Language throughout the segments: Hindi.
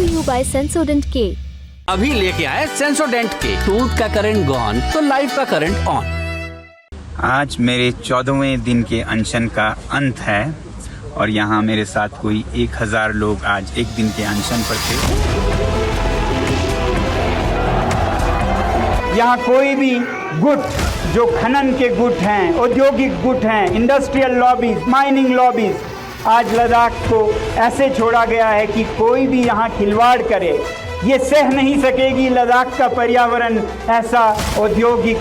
you by Sensodent K। अभी लेके आए सेंसोडेंट के। टूथ का करंट गॉन तो लाइफ का करंट ऑन। आज मेरे 14वें दिन के अनशन का अंत है और यहाँ मेरे साथ कोई 1000 लोग आज एक दिन के अनशन पर थे। यहाँ कोई भी गुट जो खनन के गुट हैं, औद्योगिक गुट हैं, इंडस्ट्रियल लॉबीज, माइनिंग लॉबीज, आज लद्दाख को ऐसे छोड़ा गया है कि कोई भी यहाँ खिलवाड़ करे ये सह नहीं सकेगी। लद्दाख का पर्यावरण ऐसा औद्योगिक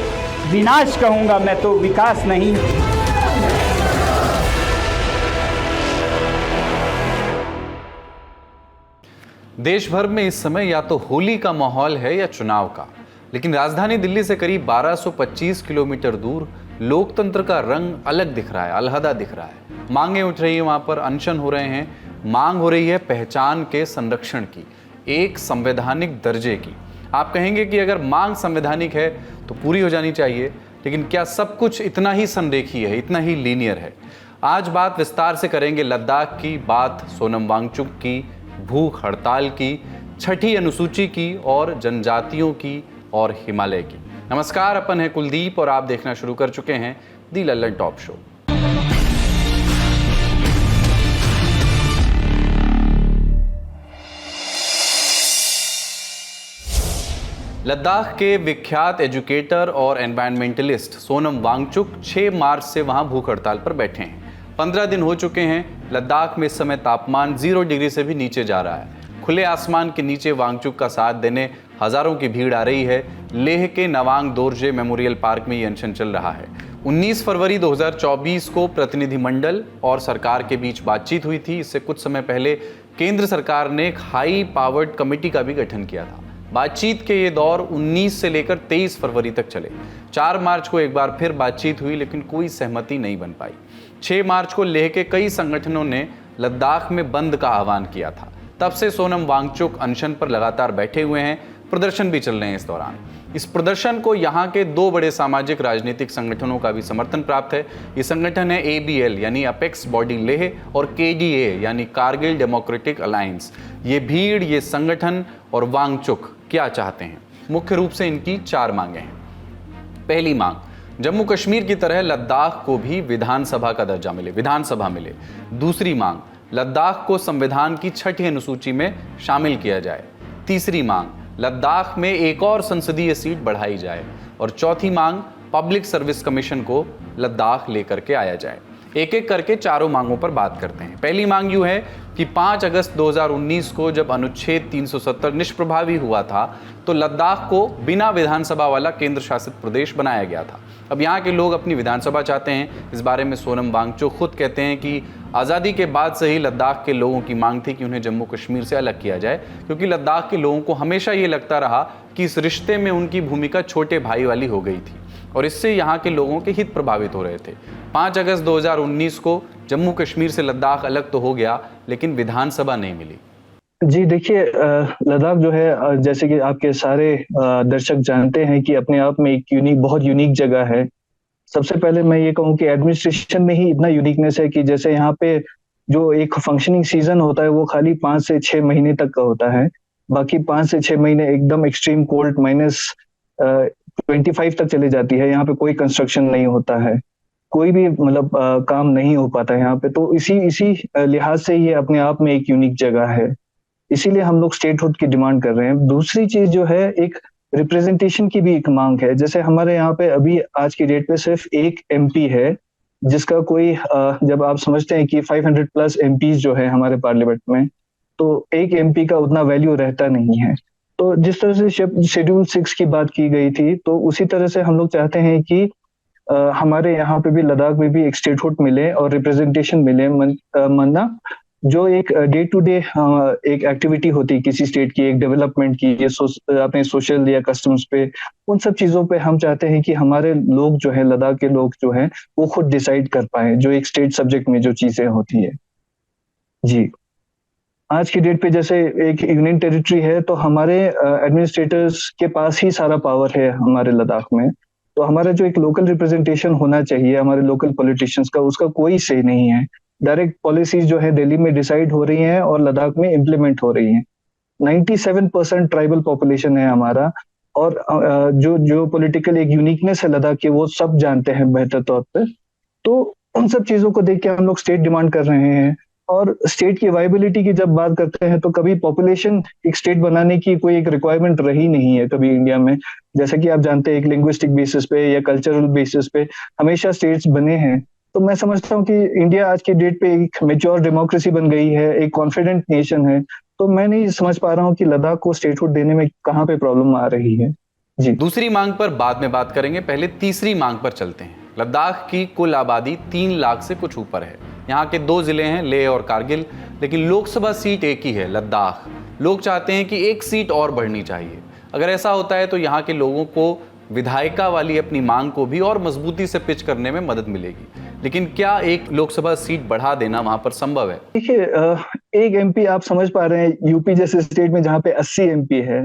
विनाश कहूँगा मैं तो, विकास नहीं। देश भर में इस समय या तो होली का माहौल है या चुनाव का, लेकिन राजधानी दिल्ली से करीब 1225 किलोमीटर दूर लोकतंत्र का रंग अलग दिख रहा है, अलहदा दिख रहा है। मांगे उठ रही है, वहां पर अनशन हो रहे हैं। मांग हो रही है पहचान के संरक्षण की, एक संवैधानिक दर्जे की। आप कहेंगे कि अगर मांग संवैधानिक है तो पूरी हो जानी चाहिए, लेकिन क्या सब कुछ इतना ही संरेखीय है, इतना ही लीनियर है? आज बात विस्तार से करेंगे लद्दाख की, बात सोनम वांगचुक की, भूख हड़ताल की, छठी अनुसूची की और जनजातियों की और हिमालय की। नमस्कार, अपन है कुलदीप और आप देखना शुरू कर चुके हैं दी लल्लन टॉप शो। लद्दाख के विख्यात एजुकेटर और एनवायरमेंटलिस्ट सोनम वांगचुक 6 मार्च से वहां भूख हड़ताल पर बैठे हैं। 15 दिन हो चुके हैं। लद्दाख में इस समय तापमान 0 डिग्री से भी नीचे जा रहा है। खुले आसमान के नीचे वांगचुक का साथ देने हजारों की भीड़ आ रही है। लेह के नवांग दोरजे मेमोरियल पार्क में ये अनशन चल रहा है। 19 फरवरी 2024 को प्रतिनिधिमंडल और सरकार के बीच बातचीत हुई थी। इससे कुछ समय पहले केंद्र सरकार ने एक हाई पावर्ड कमेटी का भी गठन किया था। बातचीत के ये दौर 19 से लेकर 23 फरवरी तक चले। 4 मार्च को एक बार फिर बातचीत हुई, लेकिन कोई सहमति नहीं बन पाई। 6 मार्च को लेह के कई संगठनों ने लद्दाख में बंद का आह्वान किया था। तब से सोनम वांगचुक अनशन पर लगातार बैठे हुए हैं। प्रदर्शन भी चल रहे हैं इस दौरान। इस प्रदर्शन को यहाँ के 2 बड़े सामाजिक राजनीतिक संगठनों का भी समर्थन प्राप्त है। ये संगठन है ABL यानी अपेक्स बॉडी लेह और KDA यानी कारगिल डेमोक्रेटिक अलायंस। ये भीड़, ये संगठन और वांगचुक क्या चाहते हैं? मुख्य रूप से इनकी 4 मांगे हैं। पहली मांग, जम्मू कश्मीर की तरह लद्दाख को भी विधानसभा का दर्जा मिले, विधानसभा मिले। दूसरी मांग, लद्दाख को संविधान की छठी अनुसूची में शामिल किया जाए। तीसरी मांग, लद्दाख में एक और संसदीय सीट बढ़ाई जाए। और चौथी मांग, पब्लिक सर्विस कमीशन को लद्दाख लेकर के आया जाए। एक एक करके चारों मांगों पर बात करते हैं। पहली मांग यूं है कि 5 अगस्त 2019 को जब अनुच्छेद 370 निष्प्रभावी हुआ था तो लद्दाख को बिना विधानसभा वाला केंद्र शासित प्रदेश बनाया गया था। अब यहाँ के लोग अपनी विधानसभा चाहते हैं। इस बारे में सोनम वांगचुक खुद कहते हैं कि आज़ादी के बाद से ही लद्दाख के लोगों की मांग थी कि उन्हें जम्मू कश्मीर से अलग किया जाए, क्योंकि लद्दाख के लोगों को हमेशा ये लगता रहा कि इस रिश्ते में उनकी भूमिका छोटे भाई वाली हो गई थी और इससे यहाँ के लोगों के हित प्रभावित हो रहे थे। 5 अगस्त 2019 को जम्मू कश्मीर से लद्दाख अलग तो हो गया, लेकिन विधानसभा नहीं मिली। जी देखिए, लद्दाख जो है, जैसे कि आपके सारे दर्शक जानते हैं कि अपने आप में एक बहुत यूनिक जगह है। सबसे पहले मैं ये कहूँ कि एडमिनिस्ट्रेशन में ही इतना यूनिकनेस है कि जैसे यहाँ पे जो एक फंक्शनिंग सीजन होता है वो खाली 5 से 6 महीने तक का होता है। बाकी 5 से 6 महीने एकदम एक्सट्रीम कोल्ड -25 तक चली जाती है। यहाँ पे कोई कंस्ट्रक्शन नहीं होता है, कोई भी मतलब काम नहीं हो पाता है यहाँ पे। तो इसी लिहाज से ये अपने आप में एक यूनिक जगह है, इसीलिए हम लोग स्टेटहुड की डिमांड कर रहे हैं। दूसरी चीज जो है, एक रिप्रेजेंटेशन की भी एक मांग है। जैसे हमारे यहाँ पे अभी आज की डेट पे सिर्फ एक MP है, जिसका कोई जब आप समझते हैं कि 500+ MPs जो है हमारे पार्लियामेंट में, तो एक MP का उतना वैल्यू रहता नहीं है। तो जिस तरह से शेड्यूल 6 की बात की गई थी, तो उसी तरह से हम लोग चाहते हैं कि हमारे यहाँ पे भी, लद्दाख में भी एक स्टेटहुड मिले और रिप्रेजेंटेशन मिले। मन्ना जो एक डे टू डे एक एक्टिविटी होती है किसी स्टेट की, एक डेवलपमेंट की, ये अपने सोशल या कस्टम्स पे, उन सब चीजों पे हम चाहते हैं कि हमारे लोग जो है, लद्दाख के लोग जो हैं, वो खुद डिसाइड कर पाए जो एक स्टेट सब्जेक्ट में जो चीजें होती है। जी, आज की डेट पे जैसे एक यूनियन टेरिटरी है, तो हमारे एडमिनिस्ट्रेटर्स के पास ही सारा पावर है हमारे लद्दाख में। तो हमारा जो एक लोकल रिप्रेजेंटेशन होना चाहिए हमारे लोकल पॉलिटिशियंस का, उसका कोई से नहीं है। डायरेक्ट पॉलिसीज जो है दिल्ली में डिसाइड हो रही हैं और लद्दाख में इम्प्लीमेंट हो रही हैं। 97% ट्राइबल पॉपुलेशन है हमारा, और जो पॉलिटिकल एक यूनिकनेस है लद्दाख की, वो सब जानते हैं बेहतर तौर पे। तो उन सब चीजों को देख के हम लोग स्टेट डिमांड कर रहे हैं। और स्टेट की वायबिलिटी की जब बात करते हैं तो कभी पॉपुलेशन एक स्टेट बनाने की कोई एक रिक्वायरमेंट रही नहीं है कभी इंडिया में। जैसा कि आप जानते हैं, एक लिंग्विस्टिक बेसिस पे या कल्चरल बेसिस पे हमेशा स्टेट्स बने हैं। तो मैं समझता हूँ कि इंडिया आज की डेट पे एक मेच्योर डेमोक्रेसी बन गई है, एक कॉन्फिडेंट नेशन है। तो मैं नहीं समझ पा रहा हूँ कि लद्दाख को स्टेटहुड देने में कहाँ पे प्रॉब्लम आ रही है। जी, दूसरी मांग पर बाद में बात करेंगे, पहले तीसरी मांग पर चलते हैं। लद्दाख की कुल आबादी 3 लाख से कुछ ऊपर है। यहाँ के 2 जिले हैं, लेह और कारगिल, लेकिन लोकसभा सीट एक ही है, लद्दाख। लोग चाहते हैं कि 1 सीट और बढ़नी चाहिए। अगर ऐसा होता है तो यहाँ के लोगों को विधायिका वाली अपनी मांग को भी और मजबूती से पिच करने में मदद मिलेगी। लेकिन क्या एक लोकसभा सीट बढ़ा देना वहां पर संभव है? देखिए, एक एमपी आप समझ पा रहे हैं, यूपी जैसे स्टेट में जहाँ पे 80 एमपी है,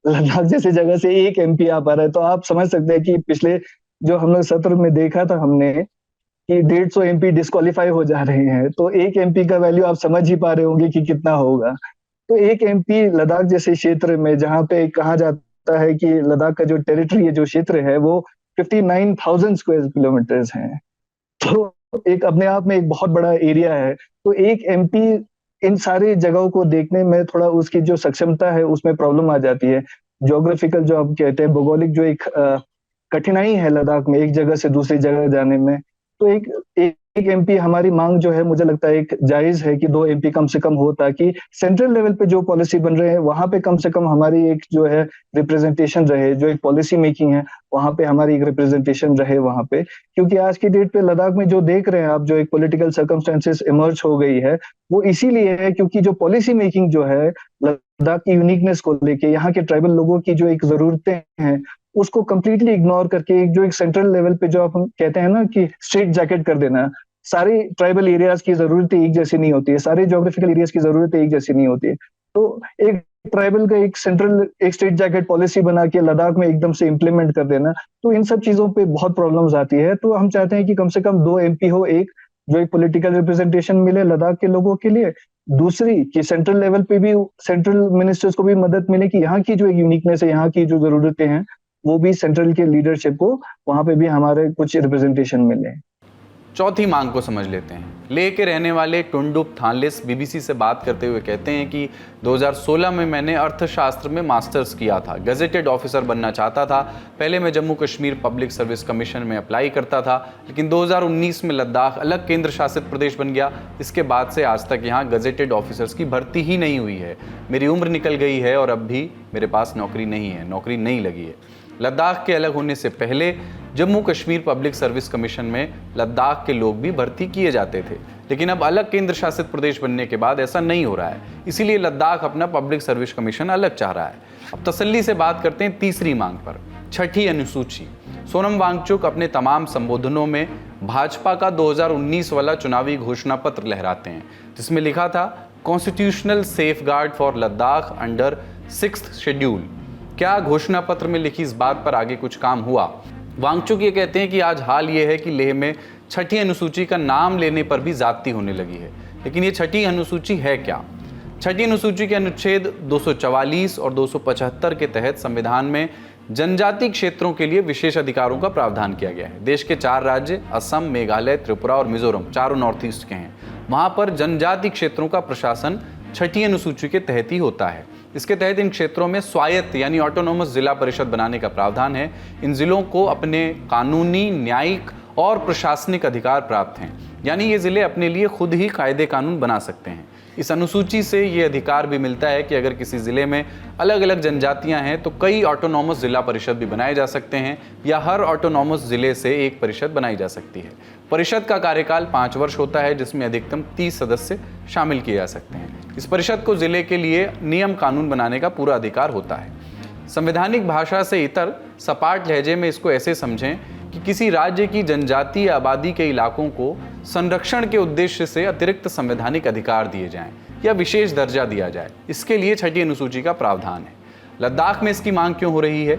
लद्दाख जैसे जगह से 1 एमपी आ पा रहा है। तो आप समझ सकते हैं कि पिछले जो हम लोग सत्र में देखा था हमने कि 150 एमपी डिस्क्वालीफाई हो जा रहे हैं। तो 1 एमपी का वैल्यू आप समझ ही पा रहे होंगे कि कितना होगा। तो 1 एमपी लद्दाख जैसे क्षेत्र में, जहाँ पे कहा जाता है कि लद्दाख का जो टेरिटरी है, जो क्षेत्र है, वो 59,000 स्क्वायर किलोमीटर्स है। तो एक अपने आप में एक बहुत बड़ा एरिया है। तो 1 एमपी इन सारी जगहों को देखने में थोड़ा उसकी जो सक्षमता है उसमें प्रॉब्लम आ जाती है। ज्योग्राफिकल जो आप कहते हैं, भौगोलिक जो एक कठिनाई है लद्दाख में एक जगह से दूसरी जगह जाने में। तो एक एमपी हमारी मांग जो है, मुझे लगता है एक जायज है कि 2 एमपी कम से कम हो, ताकि सेंट्रल लेवल पे जो पॉलिसी बन रहे हैं वहां पे कम से कम हमारी एक जो है रिप्रेजेंटेशन रहे, जो एक पॉलिसी मेकिंग है वहां पे हमारी एक रिप्रेजेंटेशन रहे वहां पे। क्योंकि आज की डेट पे लद्दाख में जो देख रहे हैं आप, जो एक पॉलिटिकल सर्कमस्टेंसेस इमर्ज हो गई है, वो इसीलिए है क्योंकि जो पॉलिसी मेकिंग जो है लद्दाख की यूनिकनेस को लेके, यहाँ के ट्राइबल लोगों की जो एक जरूरतें हैं उसको कंप्लीटली इग्नोर करके, एक जो एक सेंट्रल लेवल पे जो हम कहते हैं ना कि स्ट्रेट जैकेट कर देना, सारे ट्राइबल एरियाज की जरूरतें एक जैसी नहीं होती है, सारे ज्योग्राफिकल एरियाज की जरूरतें एक जैसी नहीं होती है। तो एक ट्राइबल का एक सेंट्रल एक स्ट्रेट जैकेट पॉलिसी बना के लद्दाख में एकदम से इम्प्लीमेंट कर देना, तो इन सब चीजों पे बहुत प्रॉब्लम्स आती है। तो हम चाहते हैं कि कम से कम 2 एमपी हो, एक जो एक पॉलिटिकल रिप्रेजेंटेशन मिले लद्दाख के लोगों के लिए, दूसरी कि सेंट्रल लेवल पे भी सेंट्रल मिनिस्टर्स को भी मदद मिले कि यहाँ की जो एक यूनिकनेस है, यहाँ की जो जरूरतें हैं, वो भी सेंट्रल के लीडरशिप को वहां पे भी हमारे कुछ रिप्रेजेंटेशन मिले। चौथी मांग को समझ लेते हैं। लेह के रहने वाले टुंडुप थानलिस बीबीसी से बात करते हुए कहते हैं कि 2016 में मैंने अर्थशास्त्र में मास्टर्स किया था, गजेटेड ऑफिसर बनना चाहता था। पहले मैं Jammu Kashmir public service commission में अप्लाई करता था, लेकिन 2019 में लद्दाख अलग केंद्र शासित प्रदेश बन गया। इसके बाद से आज तक यहाँ गजेटेड ऑफिसर्स की भर्ती ही नहीं हुई है। मेरी उम्र निकल गई है और अब भी मेरे पास नौकरी नहीं है, नौकरी नहीं लगी है। लद्दाख के अलग होने से पहले Jammu Kashmir public service commission में लद्दाख के लोग भी भर्ती किए जाते थे, लेकिन अब अलग केंद्र शासित प्रदेश बनने के बाद ऐसा नहीं हो रहा है। इसीलिए लद्दाख अपना पब्लिक सर्विस कमीशन अलग चाह रहा है। अब तसल्ली से बात करते हैं तीसरी मांग पर, छठी अनुसूची। सोनम वांगचुक अपने तमाम संबोधनों में भाजपा का 2019 वाला चुनावी घोषणा पत्र लहराते हैं, जिसमें लिखा था constitutional safeguard for Ladakh under 6th schedule. क्या घोषणा पत्र में लिखी इस बात पर आगे कुछ काम हुआ? वांगचुक ये कहते हैं कि आज हाल ये है कि लेह में छठी अनुसूची का नाम लेने पर भी ज्यादती होने लगी है। लेकिन ये छठी अनुसूची है क्या? छठी अनुसूची के अनुच्छेद 244 और 275 के तहत संविधान में जनजाति क्षेत्रों के लिए विशेष अधिकारों का प्रावधान किया गया है। देश के 4 राज्य असम, मेघालय, त्रिपुरा और मिजोरम, चारों नॉर्थ ईस्ट के हैं। वहाँ पर जनजाति क्षेत्रों का प्रशासन छठी अनुसूची के तहत ही होता है। इसके तहत इन क्षेत्रों में स्वायत्त यानी ऑटोनोमस जिला परिषद बनाने का प्रावधान है। इन जिलों को अपने कानूनी, न्यायिक और प्रशासनिक अधिकार प्राप्त हैं, यानी ये जिले अपने लिए खुद ही कायदे कानून बना सकते हैं। इस अनुसूची से ये अधिकार भी मिलता है कि अगर किसी जिले में अलग अलग जनजातियां हैं तो कई ऑटोनॉमस जिला परिषद भी बनाए जा सकते हैं, या हर ऑटोनॉमस जिले से एक परिषद बनाई जा सकती है। परिषद का कार्यकाल 5 वर्ष होता है, जिसमें अधिकतम 30 सदस्य शामिल किए जा सकते हैं। इस परिषद को जिले के लिए नियम कानून बनाने का पूरा अधिकार होता है। संवैधानिक भाषा से इतर सपाट लहजे में इसको ऐसे समझें कि किसी राज्य की जनजातीय आबादी के इलाकों को संरक्षण के उद्देश्य से अतिरिक्त संवैधानिक अधिकार दिए जाएं या विशेष दर्जा दिया जाए। इसके लिए छठी अनुसूची का प्रावधान है। लद्दाख में इसकी मांग क्यों हो रही है?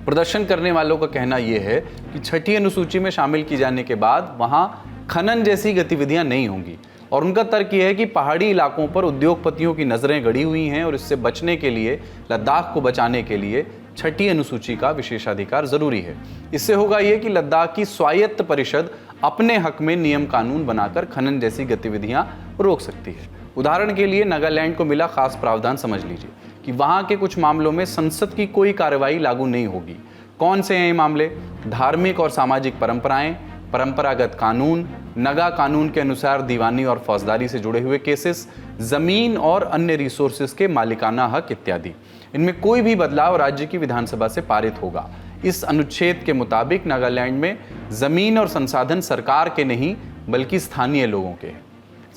प्रदर्शन करने वालों का कहना यह है कि छठी अनुसूची में शामिल की जाने के बाद वहां खनन जैसी गतिविधियां नहीं होंगी। और उनका तर्क यह है कि पहाड़ी इलाकों पर उद्योगपतियों की नज़रें गड़ी हुई हैं और इससे बचने के लिए, लद्दाख को बचाने के लिए छठी अनुसूची का विशेषाधिकार जरूरी है। इससे होगा यह कि लद्दाख की स्वायत्त परिषद अपने हक में नियम कानून बनाकर खनन जैसी गतिविधियां रोक सकती है। उदाहरण के लिए नागालैंड को मिला खास प्रावधान समझ लीजिए कि वहां के कुछ मामलों में संसद की कोई कार्रवाई लागू नहीं होगी। कौन से हैं ये मामले? धार्मिक और सामाजिक परंपराएं, परंपरागत कानून, नगा कानून के अनुसार दीवानी और फौजदारी से जुड़े हुए केसेस, जमीन और अन्य रिसोर्सेज के मालिकाना हक इत्यादि। इनमें कोई भी बदलाव राज्य की विधानसभा से पारित होगा। इस अनुच्छेद के मुताबिक नागालैंड में जमीन और संसाधन सरकार के नहीं बल्कि स्थानीय लोगों के हैं।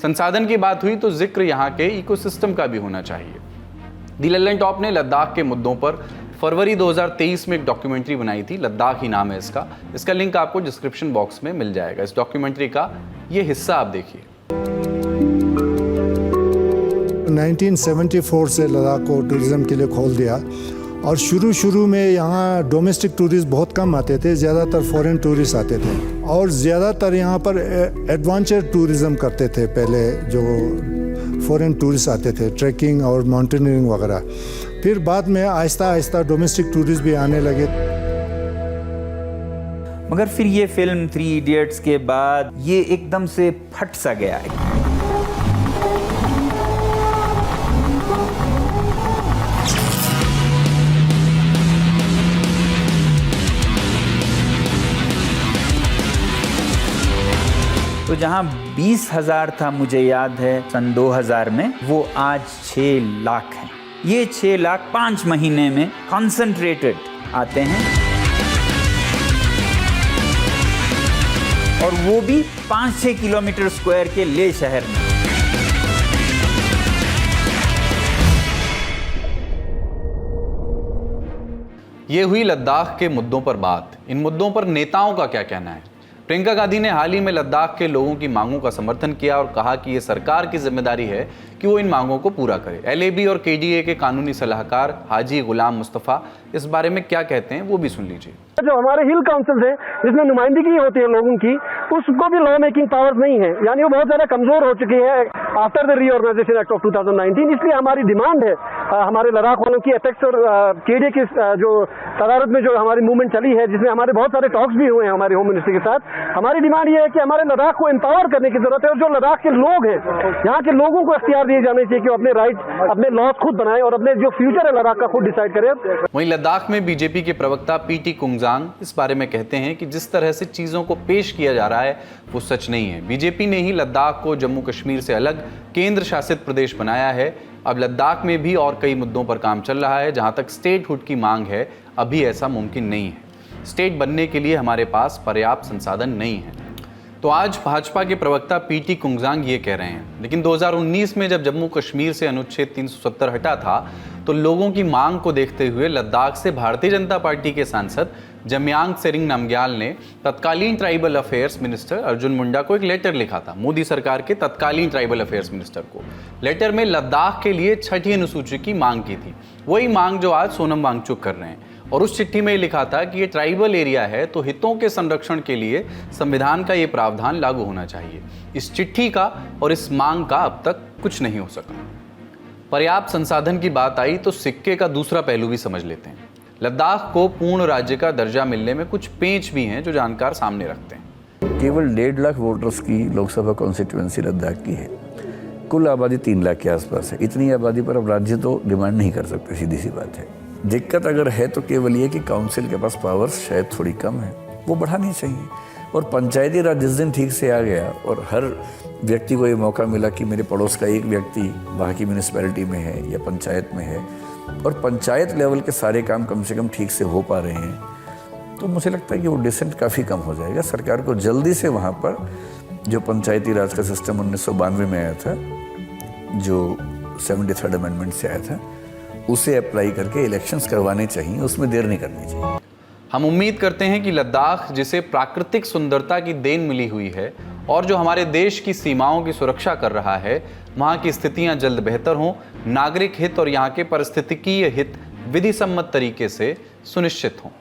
संसाधन की बात हुई तो जिक्र यहाँ के इकोसिस्टम का भी होना चाहिए। दी लल्लन टॉप ने लद्दाख के मुद्दों पर फरवरी 2023 में एक डॉक्यूमेंट्री बनाई थी, लद्दाख ही नाम है इसका लिंक आपको डिस्क्रिप्शन बॉक्स में मिल जाएगा। इस डॉक्यूमेंट्री का ये हिस्सा आप देखिए। 1974 से लद्दाख को टूरिज़्म के लिए खोल दिया और शुरू में यहाँ डोमेस्टिक टूरिस्ट बहुत कम आते थे, ज़्यादातर फॉरेन टूरिस्ट आते थे और ज़्यादातर यहाँ पर एडवेंचर टूरिज़्म करते थे। पहले जो फॉरेन टूरिस्ट आते थे, ट्रैकिंग और माउंटेनियरिंग वगैरह। फिर बाद में आहिस्ता आहिस्ता डोमेस्टिक टूरिस्ट भी आने लगे। मगर फिर ये फिल्म 3 इडियट्स के बाद ये एकदम से फट सा गया है। तो जहां 20,000 था, मुझे याद है सन 2000 में, वो आज 6 लाख है। ये 6 लाख 5 महीने में कॉन्सेंट्रेटेड आते हैं और वो भी 5-6 किलोमीटर स्क्वायर के ले शहर में। ये हुई लद्दाख के मुद्दों पर बात। इन मुद्दों पर नेताओं का क्या कहना है? प्रियंका गांधी ने हाल ही में लद्दाख के लोगों की मांगों का समर्थन किया और कहा कि ये सरकार की जिम्मेदारी है कि वो इन मांगों को पूरा करे। LAB और KDA के कानूनी सलाहकार हाजी गुलाम मुस्तफ़ा इस बारे में क्या कहते हैं वो भी सुन लीजिए। जो हमारे हिल काउंसिल है जिसमें नुमाइंदगी होती है लोगों की, उसको भी लॉ मेकिंग पावर्स नहीं है, यानी वो बहुत ज़्यादा कमजोर हो चुकी है after the reorganisation act of 2019। इसलिए हमारी डिमांड है हमारे लद्दाख वालों की, एपेक्स और KDA की जो तदारत में जो हमारी मूवमेंट चली है, जिसमें हमारे बहुत सारे टॉक्स भी हुए हैं हमारे होम मिनिस्ट्री के साथ। हमारी डिमांड ये है कि हमारे लद्दाख को एम्पावर करने की जरूरत है और जो लद्दाख के लोग हैं, यहाँ के लोगों को अख्तियार दिए जाने चाहिए कि वो अपने राइट, अपने लॉज खुद बनाए और अपने जो फ्यूचर है लद्दाख का खुद डिसाइड करें। वहीं लद्दाख में BJP के प्रवक्ता PT कुंगजांग इस बारे में कहते हैं कि जिस तरह से चीजों को पेश किया जा रहा है वो सच नहीं है। BJP ने ही लद्दाख को जम्मू कश्मीर से अलग केंद्र शासित प्रदेश बनाया है। अब लद्दाख में भी और कई मुद्दों पर काम चल रहा है। जहां तक स्टेटहुड की मांग है, अभी ऐसा मुमकिन नहीं है। स्टेट बनने के लिए हमारे पास पर्याप्त संसाधन नहीं है। तो आज भाजपा के प्रवक्ता PT कुंगजांग ये कह रहे हैं। लेकिन 2019 में जब जम्मू कश्मीर से अनुच्छेद 370 हटा था तो लोगों की मांग को देखते हुए लद्दाख से भारतीय जनता पार्टी के सांसद जमयांग सेरिंग नामग्याल ने तत्कालीन tribal affairs minister Arjun Munda को एक लेटर लिखा था, मोदी सरकार के तत्कालीन ट्राइबल अफेयर्स मिनिस्टर को। लेटर में लद्दाख के लिए छठी अनुसूची की मांग की थी, वही मांग जो आज सोनम वांगचुक कर रहे हैं। और उस चिट्ठी में लिखा था कि ये ट्राइबल एरिया है तो हितों के संरक्षण के लिए संविधान का ये प्रावधान लागू होना चाहिए। इस चिट्ठी का और इस मांग का अब तक कुछ नहीं हो सका। पर्याप्त संसाधन की बात आई तो सिक्के का दूसरा पहलू भी समझ लेते हैं। लद्दाख को पूर्ण राज्य का दर्जा मिलने में कुछ पेंच भी हैं जो जानकार सामने रखते हैं। केवल 1.5 लाख वोटर्स की लोकसभा कॉन्स्टिट्यूएंसी लद्दाख की है। कुल आबादी 3 लाख के आसपास है। इतनी आबादी पर अब राज्य तो डिमांड नहीं कर सकते, सीधी सी बात है। दिक्कत अगर है तो केवल ये कि काउंसिल के पास पावर्स शायद थोड़ी कम है, वो बढ़ानी चाहिए। और पंचायती राज जिस दिन ठीक से आ गया और हर व्यक्ति को ये मौका मिला कि मेरे पड़ोस का एक व्यक्ति वहाँ की म्यूनिसिपैलिटी में है या पंचायत में है और पंचायत लेवल के सारे काम कम से कम ठीक से हो पा रहे हैं, तो मुझे लगता है कि वो डिसेंट काफ़ी कम हो जाएगा। सरकार को जल्दी से वहाँ पर जो पंचायती राज का सिस्टम 1992 में आया था, जो 73rd अमेंडमेंट से आया था, उसे अप्लाई करके इलेक्शंस करवाने चाहिए, उसमें देर नहीं करनी चाहिए। हम उम्मीद करते हैं कि लद्दाख जिसे प्राकृतिक सुंदरता की देन मिली हुई है और जो हमारे देश की सीमाओं की सुरक्षा कर रहा है, वहाँ की स्थितियाँ जल्द बेहतर हों, नागरिक हित और यहाँ के पारिस्थितिकीय हित विधि सम्मत तरीके से सुनिश्चित हों।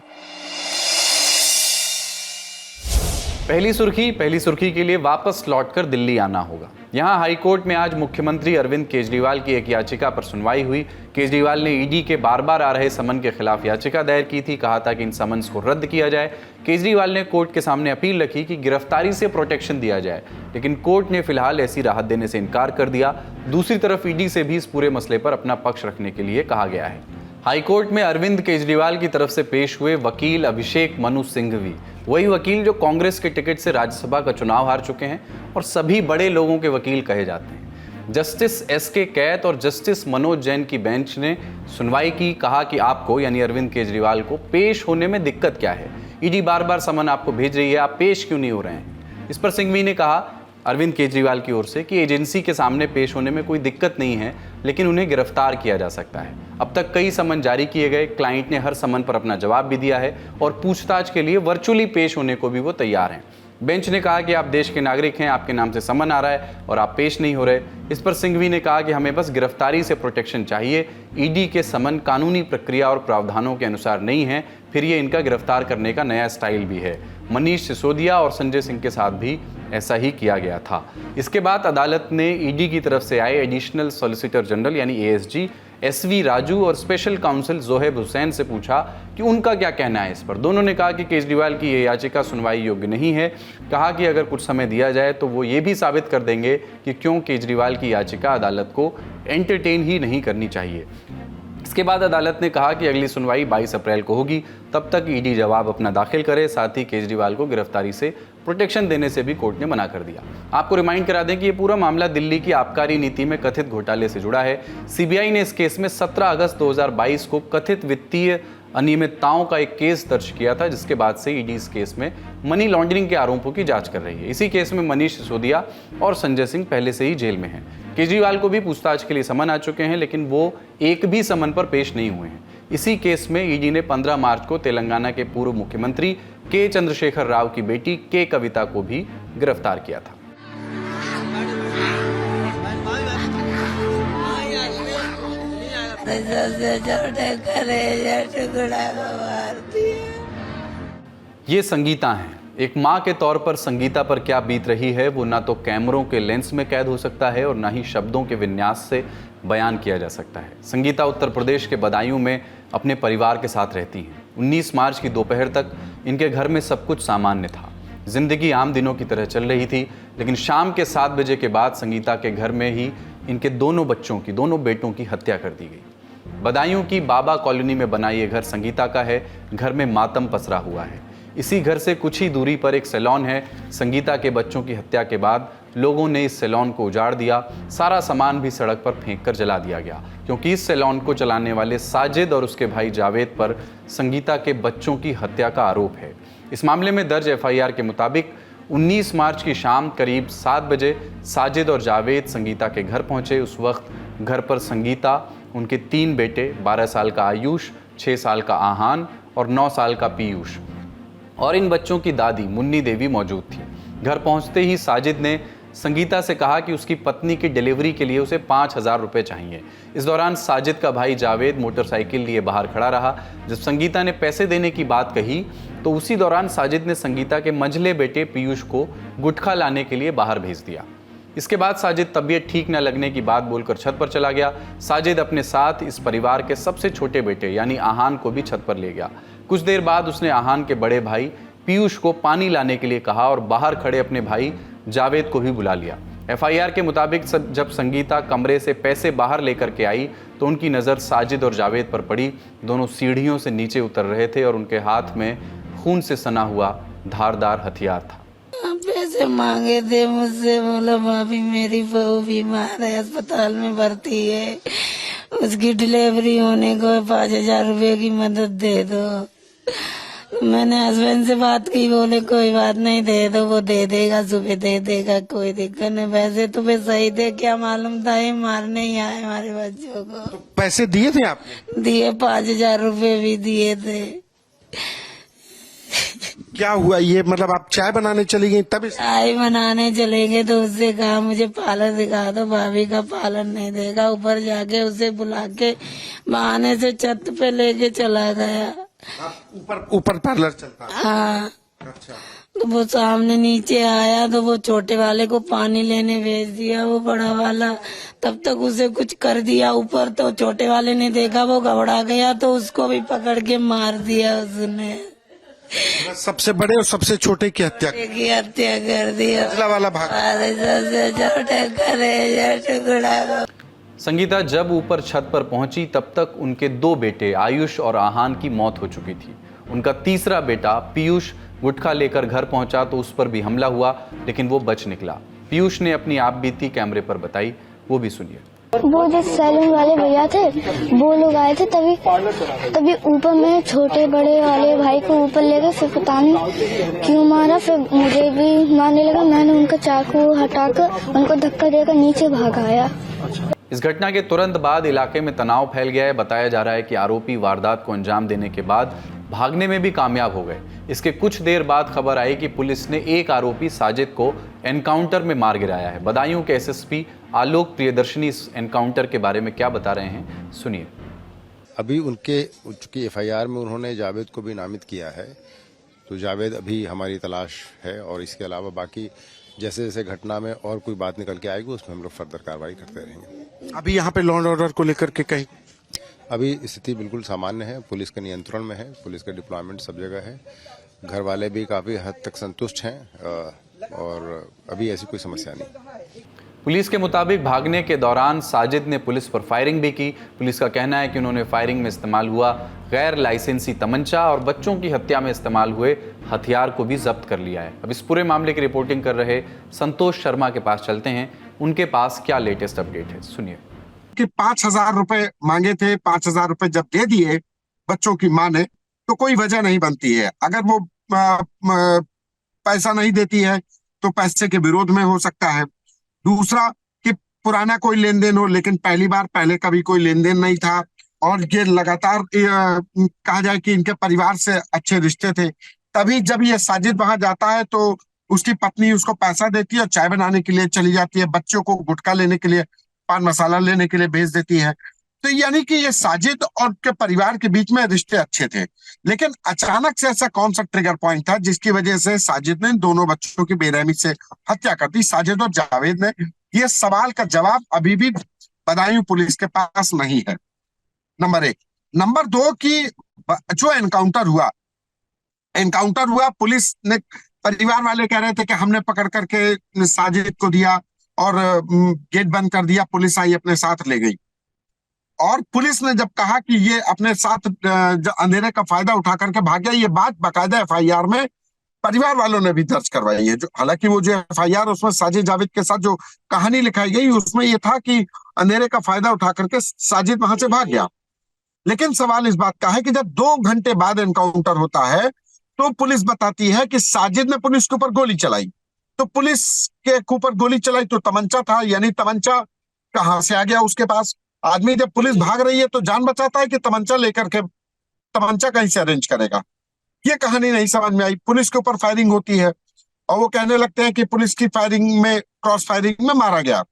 पहली सुर्खी के लिए वापस लौटकर दिल्ली आना होगा। यहां हाईकोर्ट में आज मुख्यमंत्री अरविंद केजरीवाल की एक याचिका पर सुनवाई हुई। केजरीवाल ने ईडी के बार बार आ रहे समन के खिलाफ याचिका दायर की थी। कहा था कि इन समन्स को रद्द किया जाए। केजरीवाल ने कोर्ट के सामने अपील रखी कि गिरफ्तारी से प्रोटेक्शन दिया जाए, लेकिन कोर्ट ने फिलहाल ऐसी राहत देने से इनकार कर दिया। दूसरी तरफ ईडी से भी इस पूरे मसले पर अपना पक्ष रखने के लिए कहा गया है। हाईकोर्ट में अरविंद केजरीवाल की तरफ से पेश हुए वकील अभिषेक मनु सिंघवी, वही वकील जो कांग्रेस के टिकट से राज्यसभा का चुनाव हार चुके हैं और सभी बड़े लोगों के वकील कहे जाते हैं। जस्टिस एसके कैत और जस्टिस मनोज जैन की बेंच ने सुनवाई की। कहा कि आपको यानी अरविंद केजरीवाल को पेश होने में दिक्कत क्या है? ईडी बार बार समन आपको भेज रही है, आप पेश क्यों नहीं हो रहे हैं? इस पर सिंघवी ने कहा अरविंद केजरीवाल की ओर से कि एजेंसी के सामने पेश होने में कोई दिक्कत नहीं है, लेकिन उन्हें गिरफ्तार किया जा सकता है। अब तक कई समन जारी किए गए, क्लाइंट ने हर समन पर अपना जवाब भी दिया है और पूछताछ के लिए वर्चुअली पेश होने को भी वो तैयार हैं। बेंच ने कहा कि आप देश के नागरिक हैं, आपके नाम से समन आ रहा है और आप पेश नहीं हो रहे। इस पर सिंघवी ने कहा कि हमें बस गिरफ्तारी से प्रोटेक्शन चाहिए। ईडी के समन कानूनी प्रक्रिया और प्रावधानों के अनुसार नहीं है, फिर ये इनका गिरफ्तार करने का नया स्टाइल भी है। मनीष सिसोदिया और संजय सिंह के साथ भी ऐसा ही किया गया था। इसके बाद अदालत ने ईडी की तरफ से आए एडिशनल सॉलिसिटर जनरल यानी एएसजी एसवी राजू और स्पेशल काउंसिल जोहेब हुसैन से पूछा कि उनका क्या कहना है इस पर। दोनों ने कहा कि केजरीवाल की ये याचिका सुनवाई योग्य नहीं है। कहा कि अगर कुछ समय दिया जाए तो वो ये भी साबित कर देंगे कि क्यों केजरीवाल की याचिका अदालत को एंटरटेन ही नहीं करनी चाहिए। इसके बाद अदालत ने कहा कि अगली सुनवाई 22 अप्रैल को होगी, तब तक ईडी जवाब अपना दाखिल करे। साथ ही केजरीवाल को गिरफ्तारी से प्रोटेक्शन देने से भी कोर्ट ने मना कर दिया। आपको रिमाइंड करा दें कि ये पूरा मामला दिल्ली की आबकारी नीति में कथित घोटाले से जुड़ा है। सीबीआई ने इस केस में 17 अगस्त 2022 को कथित वित्तीय अनियमितताओं का एक केस दर्ज किया था, जिसके बाद से ईडी इस केस में मनी लॉन्ड्रिंग के आरोपों की जांच कर रही है। इसी केस में मनीष सिसोदिया और संजय सिंह पहले से ही जेल में हैं। केजरीवाल को भी पूछताछ के लिए समन आ चुके हैं, लेकिन वो एक भी समन पर पेश नहीं हुए हैं। इसी केस में ईडी ने 15 मार्च को तेलंगाना के पूर्व मुख्यमंत्री के चंद्रशेखर राव की बेटी के कविता को भी गिरफ्तार किया था। ये संगीता हैं। एक माँ के तौर पर संगीता पर क्या बीत रही है वो ना तो कैमरों के लेंस में कैद हो सकता है और ना ही शब्दों के विन्यास से बयान किया जा सकता है। संगीता उत्तर प्रदेश के बदायूं में अपने परिवार के साथ रहती हैं। 19 मार्च की दोपहर तक इनके घर में सब कुछ सामान्य था। जिंदगी आम दिनों की तरह चल रही थी, लेकिन शाम के 7 बजे के बाद संगीता के घर में ही इनके दोनों बेटों की हत्या कर दी गई। बदायूं की बाबा कॉलोनी में बना ये घर संगीता का है। घर में मातम पसरा हुआ है। इसी घर से कुछ ही दूरी पर एक सैलून है। संगीता के बच्चों की हत्या के बाद लोगों ने इस सैलून को उजाड़ दिया। सारा सामान भी सड़क पर फेंककर जला दिया गया, क्योंकि इस सैलून को चलाने वाले साजिद और उसके भाई जावेद पर संगीता के बच्चों की हत्या का आरोप है। इस मामले में दर्ज एफआईआर के मुताबिक 19 मार्च की शाम करीब 7 बजे साजिद और जावेद संगीता के घर पहुंचे। उस वक्त घर पर संगीता, उनके 3 बेटे 12 साल का आयुष, 6 साल का आहान और 9 साल का पीयूष और इन बच्चों की दादी मुन्नी देवी मौजूद थी। घर पहुंचते ही साजिद ने संगीता से कहा कि उसकी पत्नी की डिलीवरी के लिए उसे 5,000 रुपये चाहिए। इस दौरान साजिद का भाई जावेद मोटरसाइकिल लिए बाहर खड़ा रहा। जब संगीता ने पैसे देने की बात कही तो उसी दौरान साजिद ने संगीता के मंझले बेटे पीयूष को गुटखा लाने के लिए बाहर भेज दिया। इसके बाद साजिद तबीयत ठीक न लगने की बात बोलकर छत पर चला गया। साजिद अपने साथ इस परिवार के सबसे छोटे बेटे यानी आहान को भी छत पर ले गया। कुछ देर बाद उसने आहान के बड़े भाई पीयूष को पानी लाने के लिए कहा और बाहर खड़े अपने भाई जावेद को भी बुला लिया। एफआईआर के मुताबिक जब संगीता कमरे से पैसे बाहर लेकर के आई तो उनकी नज़र साजिद और जावेद पर पड़ी। दोनों सीढ़ियों से नीचे उतर रहे थे और उनके हाथ में खून से सना हुआ धारदार हथियार था। पैसे मांगे थे मुझसे, बोला भाभी मेरी बहू बीमार है, अस्पताल में भर्ती है, उसकी डिलीवरी होने को 5,000 रुपए की मदद दे दो। मैंने हस्बैंड से बात की, बोले कोई बात नहीं, दे दो, वो दे देगा, सुबह दे देगा, कोई दिक्कत नहीं। वैसे तुम्हें सही थे, क्या मालूम था ये मारने ही आए हमारे बच्चों को। तो पैसे दिए थे आपने? दिए, 5,000 रुपए भी दिए थे। क्या हुआ ये, मतलब आप चाय बनाने चली गई तब? चाय बनाने चले गए तो उससे कहा मुझे पार्लर दिखा दो, भाभी का पार्लर नहीं देगा। ऊपर जाके उसे बुला के बहाने से छत पे लेके चला गया। ऊपर पार्लर चलता है? हाँ। अच्छा। तो वो सामने नीचे आया तो वो छोटे वाले को पानी लेने भेज दिया, वो बड़ा वाला तब तक उसे कुछ कर दिया ऊपर, तो छोटे वाले ने देखा, वो घबरा गया तो उसको भी पकड़ के मार दिया उसने। सबसे बड़े और सबसे छोटे की हत्या कर दिया। मझला वाला भाग। सबसे छोटे करे टुकड़ा। संगीता जब ऊपर छत पर पहुंची तब तक उनके 2 बेटे आयुष और आहान की मौत हो चुकी थी। उनका तीसरा बेटा पीयूष गुटखा लेकर घर पहुंचा तो उस पर भी हमला हुआ, लेकिन वो बच निकला। पीयूष ने अपनी आपबीती कैमरे पर बताई, वो भी सुनिए। वो जो सैलून वाले भैया थे वो लोग आए थे, तभी ऊपर में छोटे बड़े वाले भाई को ऊपर ले गए, फिर पता नहीं क्यों मारा, फिर मुझे भी मारने लगा। मैंने उनका चाकू हटाकर उनको धक्का देकर नीचे भागाया। इस घटना के तुरंत बाद इलाके में तनाव फैल गया है। बताया जा रहा है कि आरोपी वारदात को अंजाम देने के बाद भागने में भी कामयाब हो गए। इसके कुछ देर बाद खबर आई कि पुलिस ने एक आरोपी साजिद को एनकाउंटर में मार गिराया है। बदायूं के एसएसपी आलोक प्रियदर्शनी इस एनकाउंटर के बारे में क्या बता रहे हैं, सुनिए। अभी उनके चूंकि एफआईआर में उन्होंने जावेद को भी नामित किया है, तो जावेद अभी हमारी तलाश है, और इसके अलावा बाकी जैसे जैसे घटना में और कोई बात निकल के आएगी उसमें हम लोग फर्दर कार्रवाई करते रहेंगे। अभी यहाँ पे लॉ एंड ऑर्डर को लेकर के कहीं अभी स्थिति बिल्कुल सामान्य है, पुलिस के नियंत्रण में है, पुलिस का डिप्लॉयमेंट सब जगह है, घर वाले भी काफी हद तक संतुष्ट हैं, और अभी ऐसी कोई समस्या नहीं। पुलिस के मुताबिक भागने के दौरान साजिद ने पुलिस पर फायरिंग भी की। पुलिस का कहना है कि उन्होंने फायरिंग में इस्तेमाल हुआ गैर लाइसेंसी तमंचा और बच्चों की हत्या में इस्तेमाल हुए हथियार को भी जब्त कर लिया है। अब इस पूरे मामले की रिपोर्टिंग कर रहे संतोष शर्मा के पास चलते हैं, उनके पास क्या लेटेस्ट अपडेट है, सुनिए। कि 5,000 रुपए मांगे थे, 5,000 रुपए जब दे दिए बच्चों की मां ने, तो कोई वजह नहीं बनती है। अगर वो पैसा नहीं देती है तो पैसे के विरोध में हो सकता है। दूसरा कि पुराना कोई लेन देन हो, लेकिन पहले कभी कोई लेन देन नहीं था, और ये लगातार कहा जाए कि इनके परिवार से अच्छे रिश्ते थे। तभी जब ये साजिद वहां जाता है तो उसकी पत्नी उसको पैसा देती है और चाय बनाने के लिए चली जाती है, बच्चों को गुटखा लेने के लिए, पान मसाला लेने के लिए भेज देती है। तो यानी कि ये साजिद और के परिवार के बीच में रिश्ते अच्छे थे, लेकिन अचानक से ऐसा कौन सा ट्रिगर पॉइंट था जिसकी वजह से साजिद ने दोनों बच्चों की बेरहमी से हत्या कर दी। साजिद और जावेद ने, ये सवाल का जवाब अभी भी बदायूं पुलिस के पास नहीं है, नंबर 1। नंबर 2 की जो एनकाउंटर हुआ, पुलिस ने, परिवार वाले कह रहे थे कि हमने पकड़ करके साजिद को दिया और गेट बंद कर दिया, पुलिस आई अपने साथ ले गई। और पुलिस ने जब कहा कि ये अपने साथ अंधेरे का फायदा उठा करके भाग गया, ये बात बाकायदा एफआईआर में परिवार वालों ने भी दर्ज करवाई है। जो हालांकि वो जो एफआईआर उसमें साजिद जावेद के साथ जो कहानी लिखाई गई उसमें ये था कि अंधेरे का फायदा उठा करके साजिद वहां से भाग गया। लेकिन सवाल इस बात का है कि जब 2 घंटे बाद एनकाउंटर होता है तो पुलिस बताती है कि साजिद ने पुलिस के ऊपर गोली चलाई। तो पुलिस के ऊपर गोली चलाई तो तमंचा था, यानी तमंचा कहां से आ गया उसके पास? आदमी जब पुलिस भाग रही है तो जान बचाता है कि तमंचा लेकर के, तमंचा कहीं से अरेंज करेगा? ये कहानी नहीं समझ में आई। पुलिस के ऊपर फायरिंग होती है और वो कहने लगते हैं कि पुलिस की फायरिंग में, क्रॉस फायरिंग में मारा गया।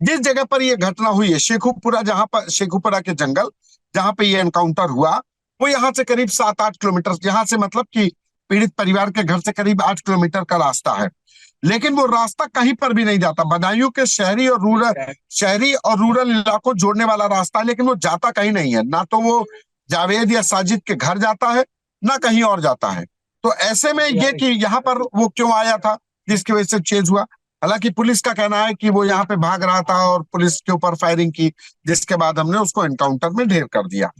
जिस जगह पर यह घटना हुई है शेखुपुरा, जहां पर शेखुपुरा के जंगल जहां पे ये एनकाउंटर हुआ, वो यहाँ से करीब 7-8 किलोमीटर, यहाँ से मतलब कि पीड़ित परिवार के घर से करीब 8 किलोमीटर का रास्ता है। लेकिन वो रास्ता कहीं पर भी नहीं जाता। बदायूं के शहरी और रूरल इलाकों जोड़ने वाला रास्ता है, लेकिन वो जाता कहीं नहीं है। ना तो वो जावेद या साजिद के घर जाता है, ना कहीं और जाता है। तो ऐसे में ये कि यहाँ पर वो क्यों आया था जिसकी वजह से चेज हुआ? हालांकि पुलिस का कहना है कि वो यहाँ पे भाग रहा था और पुलिस के ऊपर फायरिंग की, जिसके बाद हमने उसको एनकाउंटर में ढेर कर दिया।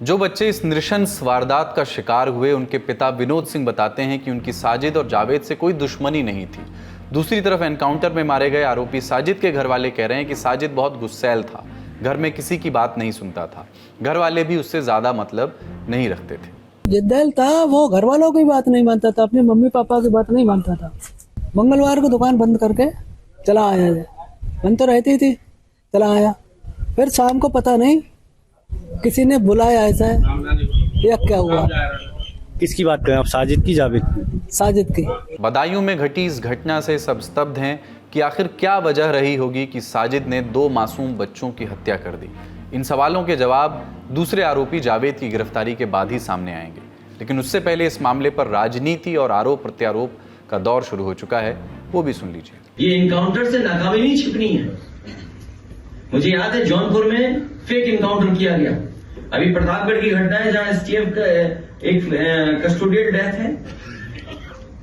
जो बच्चे इस नृशंस वारदात का शिकार हुए, उनके पिता विनोद सिंह बताते हैं कि उनकी साजिद और जावेद से कोई दुश्मनी नहीं थी। दूसरी तरफ एनकाउंटर में मारे गए आरोपी साजिद के घर वाले कह रहे हैं कि साजिद बहुत गुस्सैल था, घर में किसी की बात नहीं सुनता था, घर वाले भी उससे ज्यादा मतलब नहीं रखते थे। जिद्दल था, वो घर वालों की बात नहीं मानता था, अपने मम्मी पापा की बात नहीं मानता था। मंगलवार को दुकान बंद करके चला आया, बंद तो रहती थी, चला आया। फिर शाम को पता नहीं किसी ने बुलाया, ऐसा है या क्या हुआ। किसकी बात करें आप, साजिद की जावेद? साजिद की। बदायूं में घटी इस घटना से सब स्तब्ध हैं कि आखिर क्या वजह रही होगी कि साजिद ने 2 मासूम बच्चों की हत्या कर दी। इन सवालों के जवाब दूसरे आरोपी जावेद की गिरफ्तारी के बाद ही सामने आएंगे। लेकिन उससे पहले इस मामले पर राजनीति और आरोप प्रत्यारोप का दौर शुरू हो चुका है, वो भी सुन लीजिए। ये इनकाउंटर से नाकामी नहीं छिपनी है। मुझे याद है जौनपुर में फेक इनकाउंटर किया गया। अभी प्रतापगढ़ की घटना है जहां एसटीएफ का एक कस्टोडियल डेथ है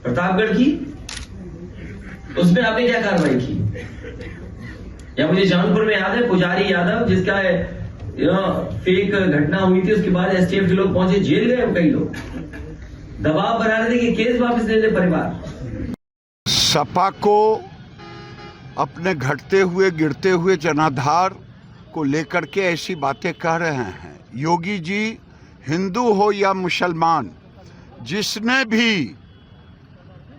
प्रतापगढ़ की, उसमें आपने क्या कार्रवाई की? या मुझे जौनपुर में याद है पुजारी यादव जिसका फेक घटना हुई थी, उसके बाद एसटीएफ के लोग पहुंचे, जेल गए कई लोग, दबाव बना रहे थे कि केस वापस ले ले परिवार। सपा को अपने घटते हुए गिरते हुए जनाधार को लेकर के ऐसी बातें कह रहे हैं। योगी जी हिंदू हो या मुसलमान, जिसने भी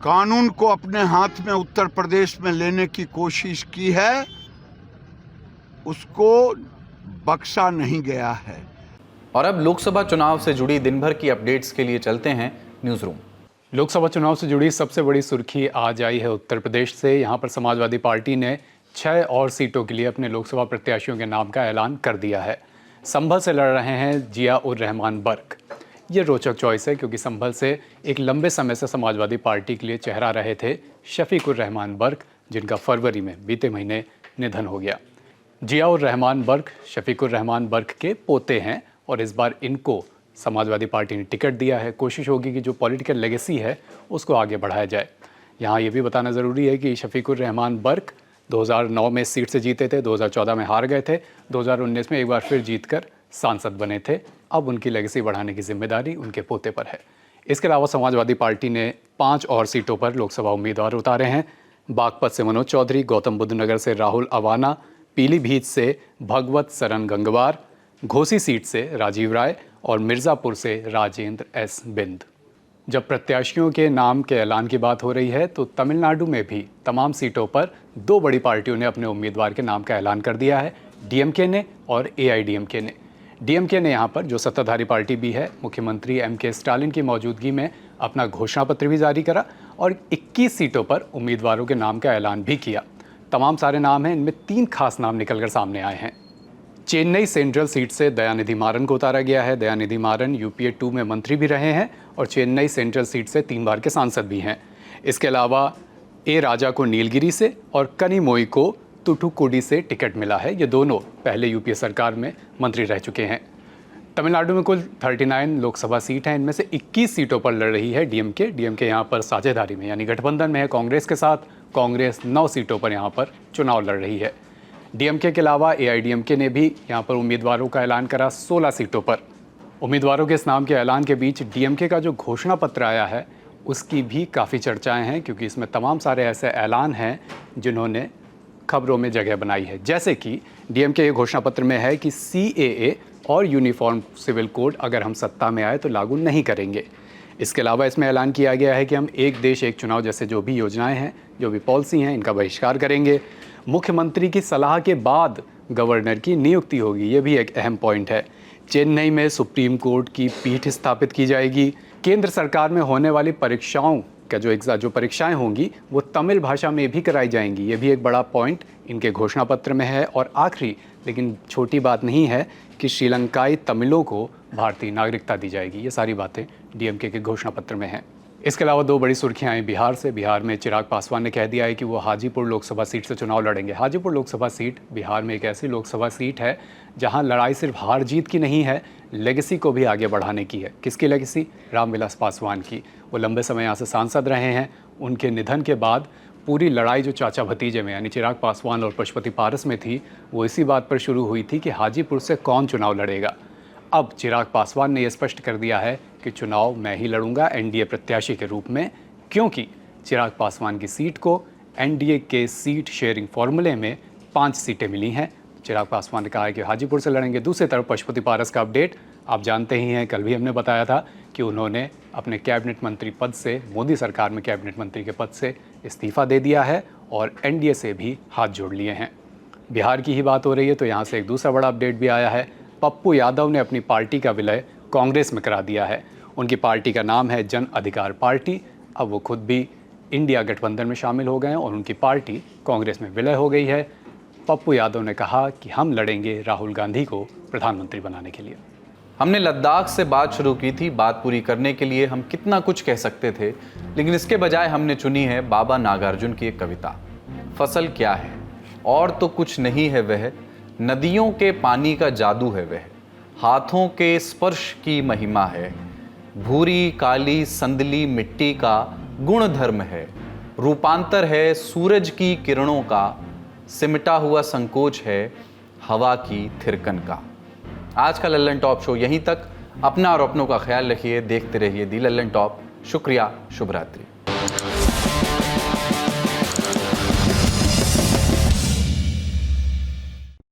कानून को अपने हाथ में उत्तर प्रदेश में लेने की कोशिश की है उसको बख्शा नहीं गया है। और अब लोकसभा चुनाव से जुड़ी दिन भर की अपडेट्स के लिए चलते हैं न्यूज़ रूम। लोकसभा चुनाव से जुड़ी सबसे बड़ी सुर्खी आज आई है उत्तर प्रदेश से। यहाँ पर समाजवादी पार्टी ने 6 और सीटों के लिए अपने लोकसभा प्रत्याशियों के नाम का ऐलान कर दिया है। संभल से लड़ रहे हैं जिया उर रहमान बर्क। ये रोचक चॉइस है क्योंकि संभल से एक लंबे समय से समाजवादी पार्टी के लिए चेहरा रहे थे शफीक उर रहमान बर्क, जिनका फरवरी में बीते महीने निधन हो गया। जिया उर रहमान बर्क शफीक उर रहमान बर्क के पोते हैं और इस बार इनको समाजवादी पार्टी ने टिकट दिया है। कोशिश होगी कि जो पॉलिटिकल लेगेसी है उसको आगे बढ़ाया जाए। यहाँ ये भी बताना ज़रूरी है कि शफीक उर रहमान बर्क 2009 में इस सीट से जीते थे, 2014 में हार गए थे, 2019 में एक बार फिर जीतकर सांसद बने थे। अब उनकी लेगेसी बढ़ाने की जिम्मेदारी उनके पोते पर है। इसके अलावा समाजवादी पार्टी ने 5 और सीटों पर लोकसभा उम्मीदवार उतारे हैं। बागपत से मनोज चौधरी, गौतम बुद्ध नगर से राहुल अवाना, पीलीभीत से भगवत सरन गंगवार, घोसी सीट से राजीव राय और मिर्ज़ापुर से राजेंद्र एस बिंद। जब प्रत्याशियों के नाम के ऐलान की बात हो रही है तो तमिलनाडु में भी तमाम सीटों पर 2 बड़ी पार्टियों ने अपने उम्मीदवार के नाम का ऐलान कर दिया है, डीएमके ने और एआईडीएमके ने। डीएमके ने यहाँ पर, जो सत्ताधारी पार्टी भी है, मुख्यमंत्री एमके स्टालिन की मौजूदगी में अपना घोषणा पत्र भी जारी करा और 21 सीटों पर उम्मीदवारों के नाम का ऐलान भी किया। तमाम सारे नाम हैं, इनमें 3 खास नाम निकलकर सामने आए हैं। चेन्नई सेंट्रल सीट से दयानिधि मारन को उतारा गया है। दयानिधि मारन यूपीए 2 में मंत्री भी रहे हैं और चेन्नई सेंट्रल सीट से 3 बार के सांसद भी हैं। इसके अलावा ए राजा को नीलगिरी से और कनिमोई को तुथुकुडी से टिकट मिला है। ये दोनों पहले यूपीए सरकार में मंत्री रह चुके हैं। तमिलनाडु में कुल 39 लोकसभा सीट हैं, इनमें से 21 सीटों पर लड़ रही है डीएमके। डीएमके यहाँ पर साझेदारी में यानी गठबंधन में है कांग्रेस के साथ। कांग्रेस 9 सीटों पर यहाँ पर चुनाव लड़ रही है। डीएमके के अलावा एआईडीएमके ने भी यहाँ पर उम्मीदवारों का ऐलान करा 16 सीटों पर। उम्मीदवारों के इस नाम के ऐलान के बीच डीएमके का जो घोषणा पत्र आया है उसकी भी काफ़ी चर्चाएं हैं, क्योंकि इसमें तमाम सारे ऐसे ऐलान हैं जिन्होंने खबरों में जगह बनाई है। जैसे कि डीएमके के घोषणा पत्र में है कि सीएए और यूनिफॉर्म सिविल कोड अगर हम सत्ता में आए तो लागू नहीं करेंगे। इसके अलावा इसमें ऐलान किया गया है कि हम एक देश एक चुनाव जैसे जो भी योजनाएं हैं, जो भी पॉलिसी हैं, इनका बहिष्कार करेंगे। मुख्यमंत्री की सलाह के बाद गवर्नर की नियुक्ति होगी, ये भी एक अहम पॉइंट है। चेन्नई में सुप्रीम कोर्ट की पीठ स्थापित की जाएगी। केंद्र सरकार में होने वाली परीक्षाओं का जो परीक्षाएं होंगी वो तमिल भाषा में भी कराई जाएंगी, ये भी एक बड़ा पॉइंट इनके घोषणा पत्र में है। और आखिरी लेकिन छोटी बात नहीं है कि श्रीलंकाई तमिलों को भारतीय नागरिकता दी जाएगी। ये सारी बातें डीएमके के घोषणा पत्र में हैं। इसके अलावा 2 बड़ी सुर्खियां आई बिहार से। बिहार में चिराग पासवान ने कह दिया है कि वो हाजीपुर लोकसभा सीट से चुनाव लड़ेंगे। हाजीपुर लोकसभा सीट बिहार में एक ऐसी लोकसभा सीट है जहां लड़ाई सिर्फ हार जीत की नहीं है, लेगेसी को भी आगे बढ़ाने की है। किसकी लेगेसी? रामविलास पासवान की। वो लंबे समय यहाँ से सांसद रहे हैं। उनके निधन के बाद पूरी लड़ाई जो चाचा भतीजे में यानी चिराग पासवान और पशुपति पारस में थी, वो इसी बात पर शुरू हुई थी कि हाजीपुर से कौन चुनाव लड़ेगा। अब चिराग पासवान ने यह स्पष्ट कर दिया है कि चुनाव मैं ही लड़ूंगा एनडीए प्रत्याशी के रूप में, क्योंकि चिराग पासवान की सीट को एनडीए के सीट शेयरिंग फॉर्मूले में 5 सीटें मिली हैं। चिराग पासवान ने कहा है कि हाजीपुर से लड़ेंगे। दूसरी तरफ पशुपति पारस का अपडेट आप जानते ही हैं, कल भी हमने बताया था कि उन्होंने अपने कैबिनेट मंत्री पद से, मोदी सरकार में कैबिनेट मंत्री के पद से इस्तीफा दे दिया है और एनडीए से भी हाथ जोड़ लिए हैं। बिहार की ही बात हो रही है तो यहाँ से एक दूसरा बड़ा अपडेट भी आया है। पप्पू यादव ने अपनी पार्टी का विलय कांग्रेस में करा दिया है। उनकी पार्टी का नाम है जन अधिकार पार्टी। अब वो खुद भी इंडिया गठबंधन में शामिल हो गए हैं और उनकी पार्टी कांग्रेस में विलय हो गई है। पप्पू यादव ने कहा कि हम लड़ेंगे राहुल गांधी को प्रधानमंत्री बनाने के लिए। हमने लद्दाख से बात शुरू की थी। बात पूरी करने के लिए हम कितना कुछ कह सकते थे, लेकिन इसके बजाय हमने चुनी है बाबा नागार्जुन की एक कविता। फसल क्या है और तो कुछ नहीं है वह, नदियों के पानी का जादू है वह, हाथों के स्पर्श की महिमा है, भूरी काली संदली मिट्टी का गुण धर्म है, रूपांतर है सूरज की किरणों का, सिमटा हुआ संकोच है हवा की थिरकन का। आज का लल्लन टॉप शो यहीं तक। अपना और अपनों का ख्याल रखिए, देखते रहिए दी लल्लन टॉप। शुक्रिया, शुभ रात्रि।